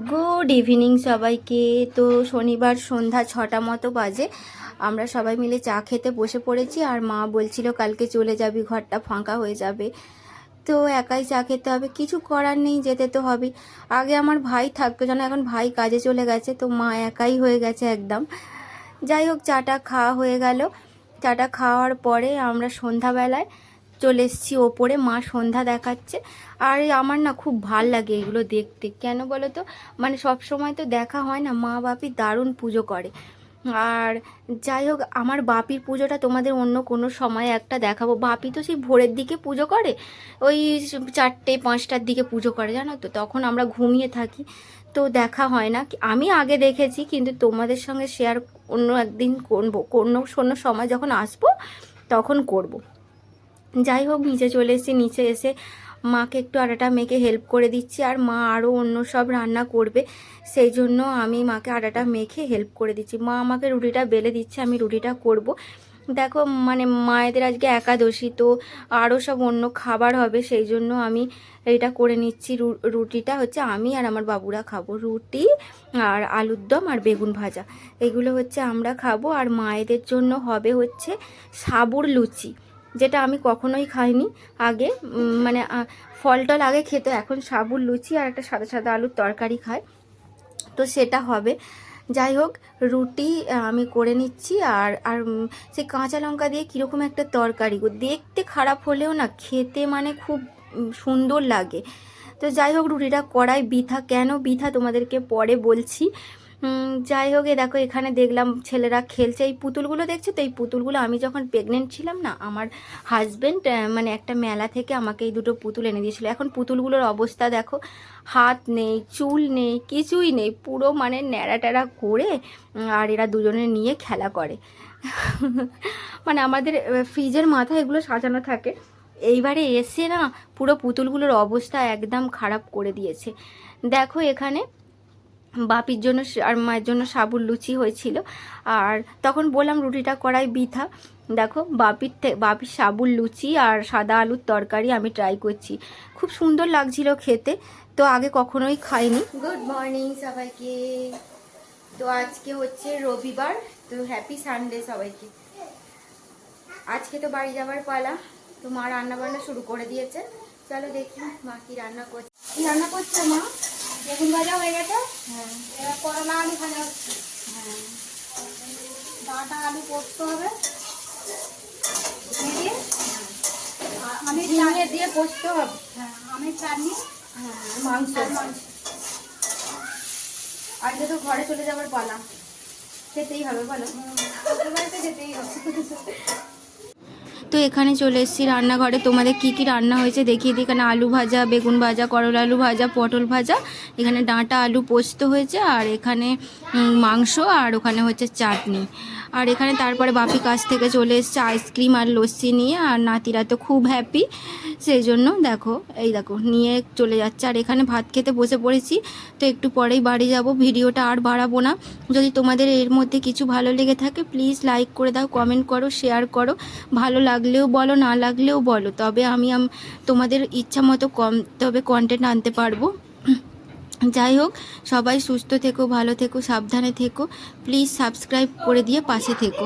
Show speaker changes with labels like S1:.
S1: Good evening সবাইকে। তো শনিবার সন্ধ্যা 6টা মতো বাজে, আমরা সবাই মিলে চা খেতে বসে পড়েছি। আর মা বলছিল কালকে চলে যাবি, ঘরটা ফাঁকা হয়ে যাবে, তো একাই চা খেতে হবে, কিছু করার নেই, যেতে তো হবে। আগে আমার ভাই থাকতো যেন, এখন ভাই কাজে চলে গেছে, তো মা একাই হয়ে গেছে একদম। যাই হোক, চাটা খাওয়া হয়ে গেল। চাটা খাওয়ার পরে আমরা সন্ধ্যাবেলায় চলে এসেছি ওপরে, মা সন্ধ্যা দেখাচ্ছে। আর আমার না খুব ভাল লাগে এগুলো দেখতে, কেন বলো তো, মানে সব সময় তো দেখা হয় না। মা বাপি দারুণ পুজো করে। আর যাই হোক, আমার বাপির পুজোটা তোমাদের অন্য কোনো সময় একটা দেখাবো। বাপি তো সেই ভোরের দিকে পুজো করে, ওই 4টে 5টার দিকে পুজো করে, জানো তো, তখন আমরা ঘুমিয়ে থাকি, তো দেখা হয় না। আমি আগে দেখেছি, কিন্তু তোমাদের সঙ্গে শেয়ার অন্য একদিন করবো, অন্য সময় যখন আসবো তখন করব। যাই হোক, নিচে চলে এসেছি। নিচে এসে মাকে একটু আটাটা মেখে হেল্প করে দিচ্ছি, আর মা আরও অন্য সব রান্না করবে, সেই জন্য আমি মাকে আটাটা মেখে হেল্প করে দিচ্ছি। মা আমাকে রুটিটা বেলে দিচ্ছে, আমি রুটিটা করব। দেখো, মানে মায়েদের আজকে একাদশী, তো আরও সব অন্য খাবার হবে, সেই জন্য আমি এটা করে নিচ্ছি। রুটিটা হচ্ছে আমি আর আমার বাবুরা খাবো, রুটি আর আলুর দম আর বেগুন ভাজা, এগুলো হচ্ছে আমরা খাবো। আর মায়েদের জন্য হবে হচ্ছে সাবুর লুচি, যেটা আমি কখনোই খাইনি আগে। মানে ফল টল আগে খেত, এখন সাবুর লুচি আর একটা সাদা সাদা আলুর তরকারি খায়, তো সেটা হবে। যাই হোক, রুটি আমি করে নিচ্ছি। আর আর সেই কাঁচা লঙ্কা দিয়ে কীরকম একটা তরকারি, দেখতে খারাপ হলেও না খেতে মানে খুব সুন্দর লাগে। তো যাই হোক, রুটিটা করাই বৃথা, কেন বৃথা তোমাদেরকে পরে বলছি। যাই হোক, দেখো এখানে দেখলাম ছেলেরা খেলছে, এই পুতুলগুলো দেখছো তো, এই পুতুলগুলো আমি যখন প্রেগনেন্ট ছিলাম না, আমার হাজব্যান্ড মানে একটা মেলা থেকে আমাকে এই দুটো পুতুল এনে দিয়েছিল। এখন পুতুলগুলোর অবস্থা দেখো, হাত নেই, চুল নেই, কিছুই নেই, পুরো মানে ন্যাড়া ট্যাড়া করে, আর এরা দুজনে নিয়ে খেলা করে। মানে আমাদের ফ্রিজের মাথায় এগুলো সাজানো থাকে, এইবারে এসে না পুরো পুতুলগুলোর অবস্থা একদম খারাপ করে দিয়েছে। দেখো এখানে বাপির জন্য আর মায়ের জন্য সাবুর লুচি হয়েছিল, আর তখন বললাম রুটিটা করাই বৃথা। দেখো বাপির সাবুর লুচি আর সাদা আলুর তরকারি আমি ট্রাই করছি, খুব সুন্দর লাগছিল খেতে, তো আগে কখনোই খাইনি। গুড মর্নিং সবাইকে। তো আজকে হচ্ছে রবিবার, তো হ্যাপি সানডে সবাইকে। আজকে তো বাড়ি যাবার পালা, তো মা রান্না বান্না শুরু করে দিয়েছে। চলো দেখি মা কি রান্না করছে। কি রান্না করছে মা? বেগুন ভাজা হয়ে গেছে, হ্যাঁ, এবার করলা আলু ভাজা হচ্ছে, হ্যাঁ, ডাঁটা আলু পোস্ত হবে, আমি দিয়ে পোস্ত হবে, হ্যাঁ, আমি চাটনি, হ্যাঁ, মাংস। আজকে তো ঘরে চলে যাবার পালা, খেতেই হবে, বলো, বাড়িতে যেতেই হবে। তো এখানে চলে এসেছি রান্নাঘরে, তোমাদের কি কি রান্না হয়েছে দেখিয়ে দিই। এখানে আলু ভাজা, বেগুন ভাজা, করলা আলু ভাজা, পটল ভাজা, এখানে ডাঁটা আলু পোস্ত হয়েছে, আর এখানে মাংস, আর ওখানে হচ্ছে চাটনি। আর এখানে তারপরে বাপি কাছ থেকে চলে এসছে আইসক্রিম আর লস্যি নিয়ে, আর নাতিরা তো খুব হ্যাপি, সেই জন্য দেখো এই দেখো নিয়ে চলে যাচ্ছে। আর এখানে ভাত খেতে বসে পড়েছি, তো একটু পরেই বাড়ি যাব, ভিডিওটা আর বাড়াবো না। যদি তোমাদের এর মধ্যে কিছু ভালো লেগে থাকে প্লিজ লাইক করে দাও, কমেন্ট করো, শেয়ার করো, ভালো লাগলেও বলো, না লাগলেও বলো, তবে আমি তোমাদের ইচ্ছা মতো তবে কন্টেন্ট আনতে পারবো। যাই হোক, সবাই সুস্থ থেকো, ভালো থেকো, সাবধানে থেকো, প্লিজ সাবস্ক্রাইব করে দিয়ে পাশে থেকো।